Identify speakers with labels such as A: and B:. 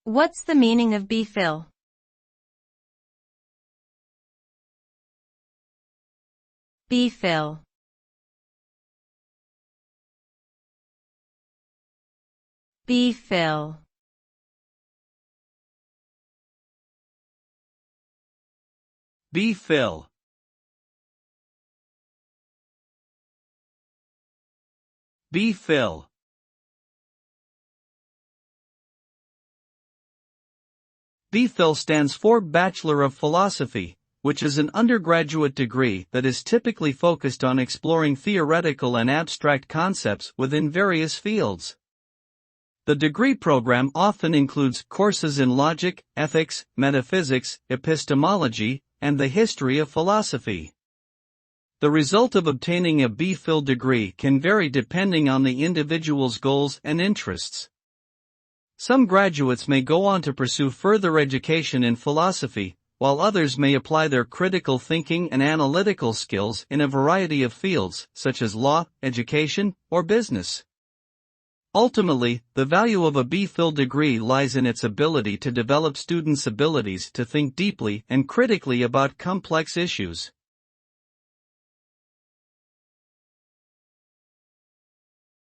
A: What's the meaning of BPhil? BPhil. BPhil.
B: BPhil. BPhil. BPhil stands for Bachelor of Philosophy, which is an undergraduate degree that is typically focused on exploring theoretical and abstract concepts within various fields. The degree program often includes courses in logic, ethics, metaphysics, epistemology, and the history of philosophy. The result of obtaining a BPhil degree can vary depending on the individual's goals and interests. Some graduates may go on to pursue further education in philosophy, while others may apply their critical thinking and analytical skills in a variety of fields, such as law, education, or business. Ultimately, the value of a BPhil degree lies in its ability to develop students' abilities to think deeply and critically about complex issues.